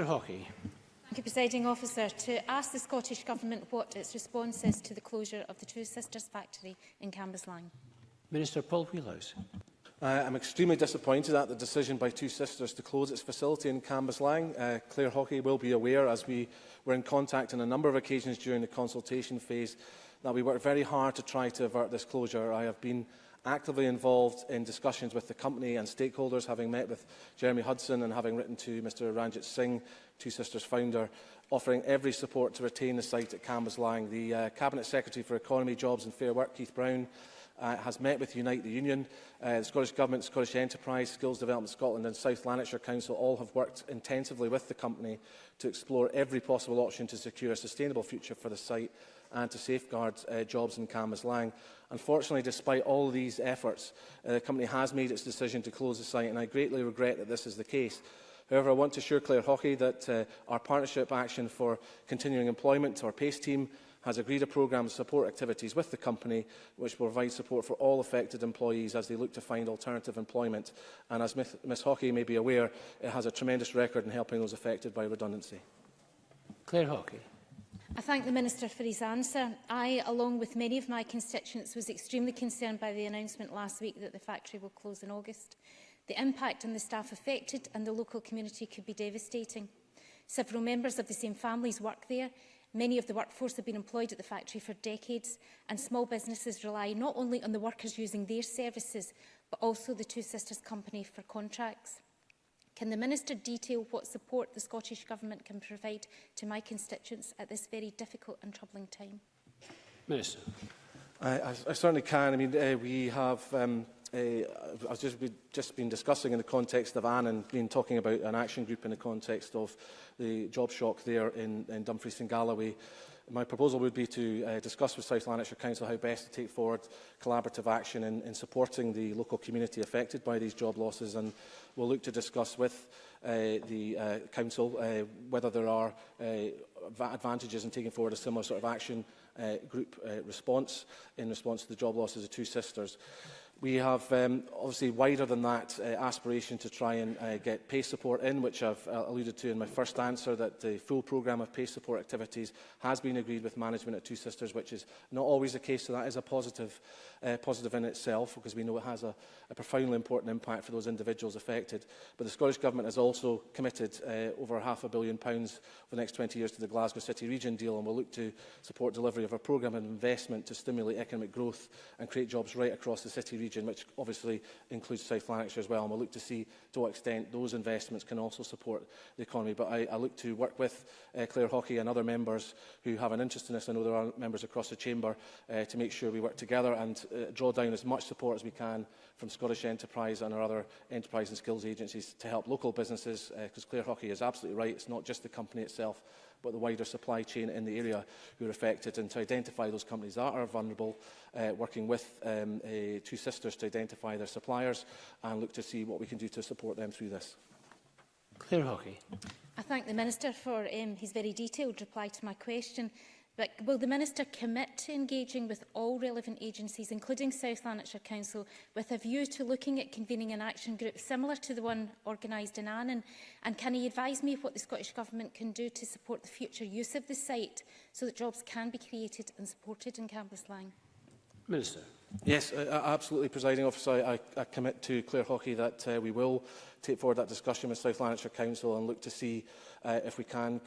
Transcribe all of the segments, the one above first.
Hockey. Thank you, Presiding Officer. To ask the Scottish Government what its response is to the closure of the Two Sisters factory in Cambuslang. Minister Paul Wheelhouse. I'm extremely disappointed at the decision by Two Sisters to close its facility in Cambuslang. Clare Hockey will be aware, as we were in contact on a number of occasions during the consultation phase, that we worked very hard to try to avert this closure. I have been actively involved in discussions with the company and stakeholders, having met with Jeremy Hudson and having written to Mr Ranjit Singh, Two Sisters founder, offering every support to retain the site at Cambuslang. The Cabinet Secretary for Economy, Jobs and Fair Work, Keith Brown, has met with Unite the Union. The Scottish Government, Scottish Enterprise, Skills Development Scotland and South Lanarkshire Council all have worked intensively with the company to explore every possible option to secure a sustainable future for the site and to safeguard jobs in Cambuslang. Unfortunately, despite all these efforts, the company has made its decision to close the site, and I greatly regret that this is the case. However, I want to assure Clare Hockey that our Partnership Action for Continuing Employment, our PACE team, has agreed a programme of support activities with the company which will provide support for all affected employees as they look to find alternative employment. And as Ms Hockey may be aware, it has a tremendous record in helping those affected by redundancy. Clare Hockey. I thank the Minister for his answer. I, along with many of my constituents, was extremely concerned by the announcement last week that the factory will close in August. The impact on the staff affected and the local community could be devastating. Several members of the same families work there. Many of the workforce have been employed at the factory for decades, and small businesses rely not only on the workers using their services, but also the Two Sisters company for contracts. Can the Minister detail what support the Scottish Government can provide to my constituents at this very difficult and troubling time? Minister. I certainly can. I mean, we have I've just been discussing in the context of Anne and been talking about an action group in the context of the job shock there in Dumfries and Galloway. My proposal would be to discuss with South Lanarkshire Council how best to take forward collaborative action in supporting the local community affected by these job losses, and we'll look to discuss with the Council whether there are advantages in taking forward a similar sort of action group response in response to the job losses of Two Sisters. We have obviously wider than that aspiration to try and get pay support in, which I've alluded to in my first answer, that the full programme of pay support activities has been agreed with management at Two Sisters, which is not always the case, so that is a positive in itself, because we know it has a profoundly important impact for those individuals affected. But the Scottish Government has also committed over £500 million for the next 20 years to the Glasgow City Region deal, and will look to support delivery of a programme of investment to stimulate economic growth and create jobs right across the City Region, which obviously includes South Lanarkshire as well, and we'll look to see to what extent those investments can also support the economy. But I look to work with Clare Hockey and other members who have an interest in this. I know there are members across the Chamber to make sure we work together and draw down as much support as we can from Scottish Enterprise and our other enterprise and skills agencies to help local businesses, because Clare Hockey is absolutely right. It's not just the company itself, but the wider supply chain in the area who are affected, and to identify those companies that are vulnerable, working with Two Sisters to identify their suppliers and look to see what we can do to support them through this. Clare Hockey. I thank the Minister for his very detailed reply to my question. But will the Minister commit to engaging with all relevant agencies, including South Lanarkshire Council, with a view to looking at convening an action group similar to the one organised in Annan? And can he advise me what the Scottish Government can do to support the future use of the site so that jobs can be created and supported in Cambuslang? Minister. Yes, absolutely, Presiding Officer. I commit to Clare Hockey that we will take forward that discussion with South Lanarkshire Council and look to see if we can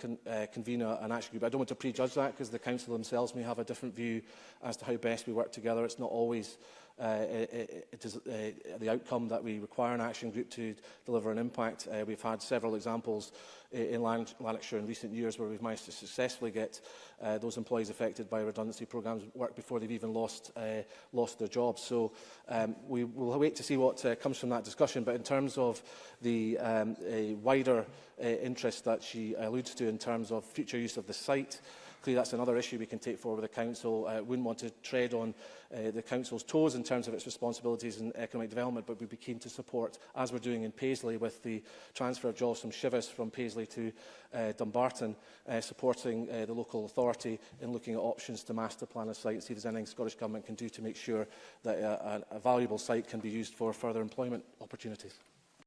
convene an action group. I don't want to prejudge that, because the Council themselves may have a different view as to how best we work together. It's not always the outcome that we require an action group to deliver an impact. We've had several examples in Lanarkshire in recent years where we've managed to successfully get those employees affected by redundancy programmes work before they've even lost their jobs. So we will wait to see what comes from that discussion. But in terms of the wider interest that she alludes to in terms of future use of the site, clearly that's another issue we can take forward with the Council. Wouldn't want to tread on the Council's toes in terms of its responsibilities in economic development, but we'd be keen to support, as we're doing in Paisley with the transfer of jobs from Chivas from Paisley to Dumbarton, supporting the local authority in looking at options to master plan a site and see if there's anything the Scottish Government can do to make sure that a valuable site can be used for further employment opportunities.